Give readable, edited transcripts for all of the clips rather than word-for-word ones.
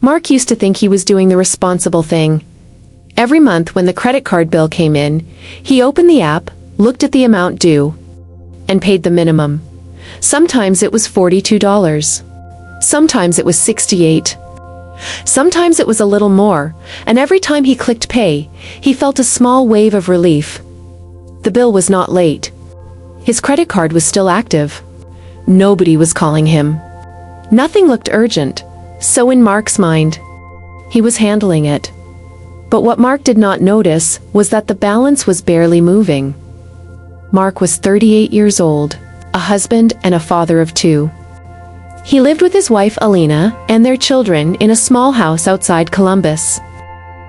Mark used to think he was doing the responsible thing. Every month when the credit card bill came in, he opened the app, looked at the amount due, and paid the minimum. Sometimes it was $42. Sometimes it was $68. Sometimes it was a little more, and every time he clicked pay, he felt a small wave of relief. The bill was not late. His credit card was still active. Nobody was calling him. Nothing looked urgent, so in Mark's mind, he was handling it. But what Mark did not notice was that the balance was barely moving. Mark was 38 years old, a husband and a father of 2. He lived with his wife Alina and their children in a small house outside Columbus,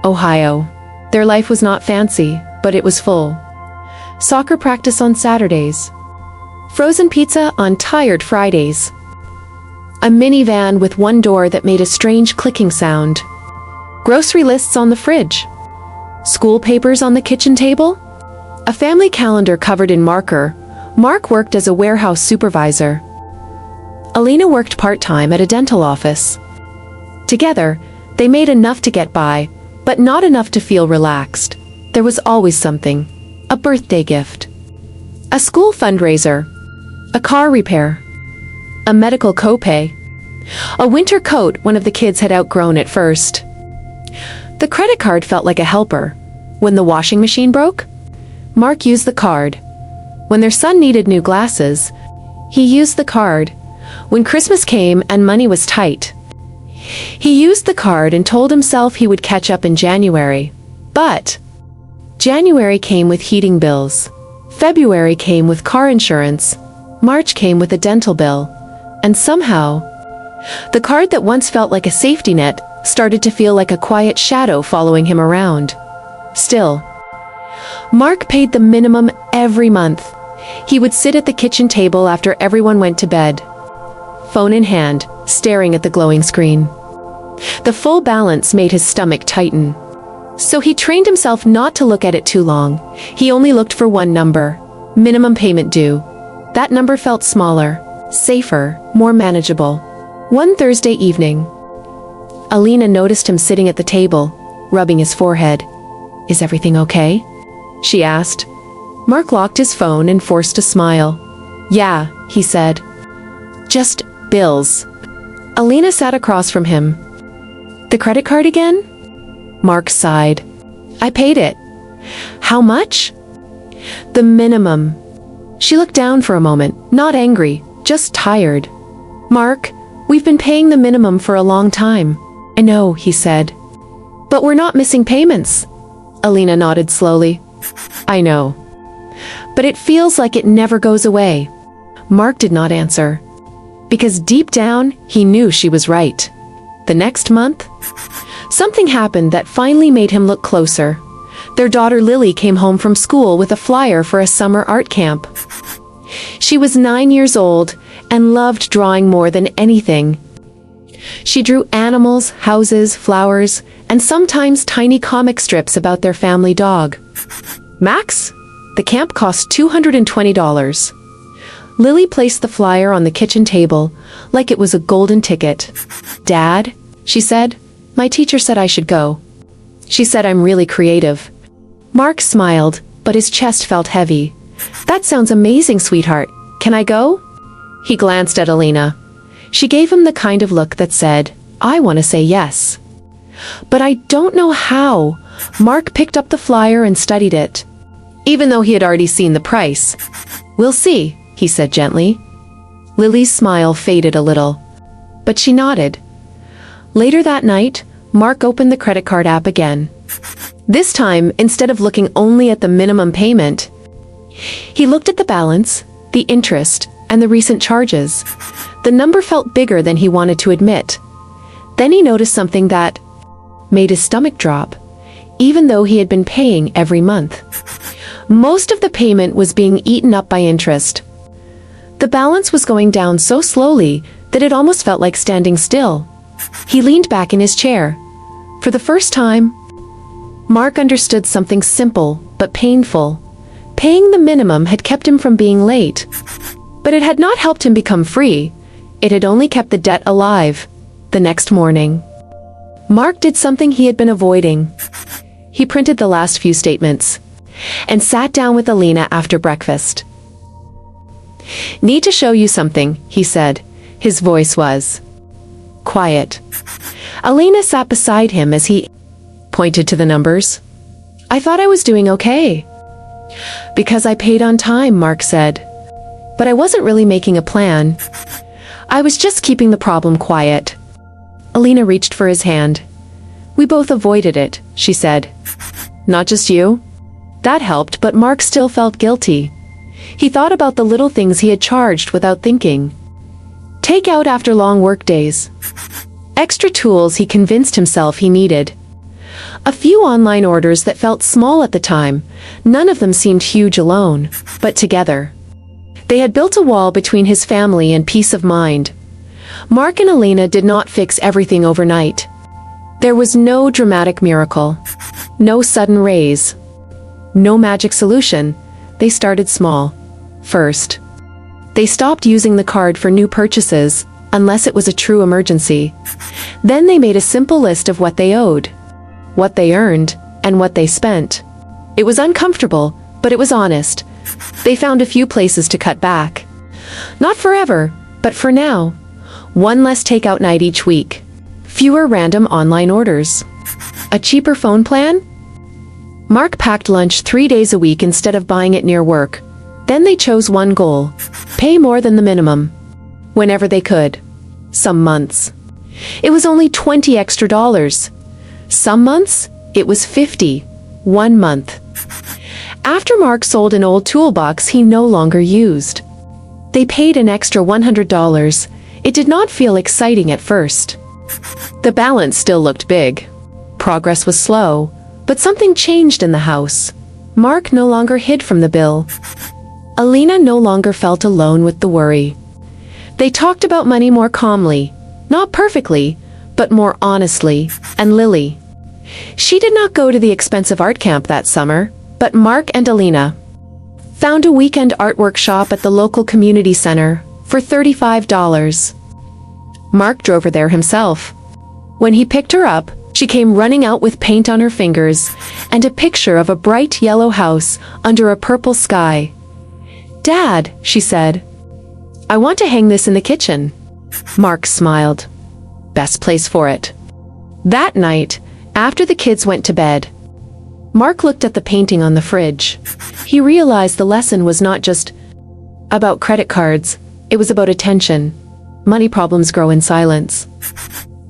Ohio. Their life was not fancy, but it was full. Soccer practice on Saturdays. Frozen pizza on tired Fridays. A minivan with one door that made a strange clicking sound. Grocery lists on the fridge. School papers on the kitchen table. A family calendar covered in marker. Mark worked as a warehouse supervisor. Alina worked part-time at a dental office. Together, they made enough to get by, but not enough to feel relaxed. There was always something. A birthday gift. A school fundraiser. A car repair. A medical copay. A winter coat one of the kids had outgrown at first. The credit card felt like a helper. When the washing machine broke, Mark used the card. When their son needed new glasses, he used the card. When Christmas came and money was tight, he used the card and told himself he would catch up in January. But January came with heating bills. February came with car insurance. March came with a dental bill. And somehow, the card that once felt like a safety net started to feel like a quiet shadow following him around. Still, Mark paid the minimum every month. He would sit at the kitchen table after everyone went to bed, phone in hand, staring at the glowing screen. The full balance made his stomach tighten. So he trained himself not to look at it too long. He only looked for one number: minimum payment due. That number felt smaller, safer, more manageable. One Thursday evening, Alina noticed him sitting at the table, rubbing his forehead. "Is everything okay?" she asked. Mark locked his phone and forced a smile. "Yeah," he said. "Just bills." Alina sat across from him. "The credit card again?" Mark sighed. "I paid it." "How much?" "The minimum." She looked down for a moment, not angry, just tired. "Mark, we've been paying the minimum for a long time." "I know," he said. "But we're not missing payments." Alina nodded slowly. "I know. But it feels like it never goes away." Mark did not answer, because deep down, he knew she was right. The next month, something happened that finally made him look closer. Their daughter Lily came home from school with a flyer for a summer art camp. She was 9 years old and loved drawing more than anything. She drew animals, houses, flowers, and sometimes tiny comic strips about their family dog, Max. The camp cost $220. Lily placed the flyer on the kitchen table like it was a golden ticket. "Dad," she said, "my teacher said I should go. She said I'm really creative." Mark smiled, but his chest felt heavy. "That sounds amazing, sweetheart. Can I go?" He glanced at Alina. She gave him the kind of look that said, "I want to say yes. But I don't know how." Mark picked up the flyer and studied it, even though he had already seen the price. "We'll see," he said gently. Lily's smile faded a little, but she nodded. Later that night, Mark opened the credit card app again. This time, instead of looking only at the minimum payment, he looked at the balance, the interest, and the recent charges. The number felt bigger than he wanted to admit. Then he noticed something that made his stomach drop, even though he had been paying every month. Most of the payment was being eaten up by interest. The balance was going down so slowly that it almost felt like standing still. He leaned back in his chair. For the first time, Mark understood something simple but painful. Paying the minimum had kept him from being late, but it had not helped him become free. It had only kept the debt alive. The next morning, Mark did something he had been avoiding. He printed the last few statements and sat down with Alina after breakfast. "Need to show you something," he said. His voice was quiet. Alina sat beside him as he pointed to the numbers. "I thought I was doing okay." "Because I paid on time," Mark said. "But I wasn't really making a plan. I was just keeping the problem quiet." Alina reached for his hand. "We both avoided it," she said. "Not just you?" That helped, but Mark still felt guilty. He thought about the little things he had charged without thinking. Take out after long work days. Extra tools he convinced himself he needed. A few online orders that felt small at the time, none of them seemed huge alone, but together. They had built a wall between his family and peace of mind. Mark and Alina did not fix everything overnight. There was no dramatic miracle, no sudden raise, no magic solution. They started small. First, they stopped using the card for new purchases, unless it was a true emergency. Then they made a simple list of what they owed, what they earned, and what they spent. It was uncomfortable, but it was honest. They found a few places to cut back. Not forever, but for now. One less takeout night each week. Fewer random online orders. A cheaper phone plan? Mark packed lunch 3 days a week instead of buying it near work. Then they chose one goal: pay more than the minimum. Whenever they could. Some months it was only $20 extra. Some months it was 50. 1 month. After Mark sold an old toolbox he no longer used. They paid an extra $100. It did not feel exciting at first. The balance still looked big. Progress was slow, but something changed in the house. Mark no longer hid from the bill. Alina no longer felt alone with the worry. They talked about money more calmly, not perfectly, but more honestly, and Lily. She did not go to the expensive art camp that summer, but Mark and Alina found a weekend art workshop at the local community center for $35. Mark drove her there himself. When he picked her up, she came running out with paint on her fingers and a picture of a bright yellow house under a purple sky. "Dad," she said, "I want to hang this in the kitchen." Mark smiled. Best place for it. That night, after the kids went to bed, Mark looked at the painting on the fridge. He realized the lesson was not just about credit cards, it was about attention. Money problems grow in silence.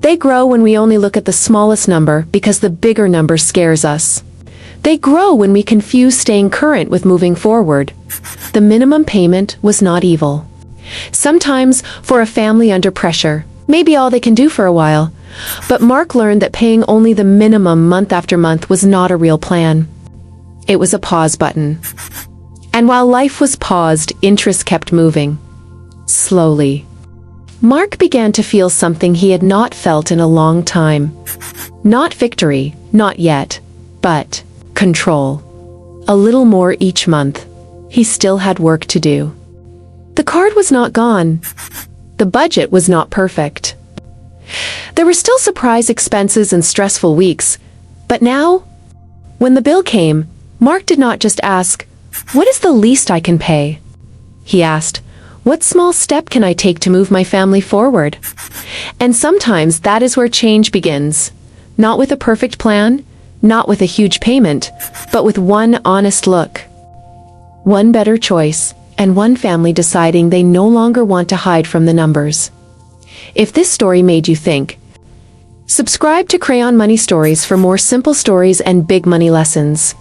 They grow when we only look at the smallest number because the bigger number scares us. They grow when we confuse staying current with moving forward. The minimum payment was not evil. Sometimes, for a family under pressure, maybe all they can do for a while. But Mark learned that paying only the minimum month after month was not a real plan. It was a pause button. And while life was paused, interest kept moving. Slowly. Mark began to feel something he had not felt in a long time. Not victory, not yet, but control. A little more each month. He still had work to do. The card was not gone. The budget was not perfect. There were still surprise expenses and stressful weeks, but now, when the bill came, Mark did not just ask, "What is the least I can pay?" He asked, "What small step can I take to move my family forward?" And sometimes that is where change begins. Not with a perfect plan, not with a huge payment, but with one honest look. One better choice, and one family deciding they no longer want to hide from the numbers. If this story made you think, subscribe to Crayon Money Stories for more simple stories and big money lessons.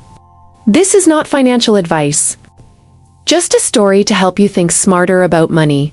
This is not financial advice. Just a story to help you think smarter about money.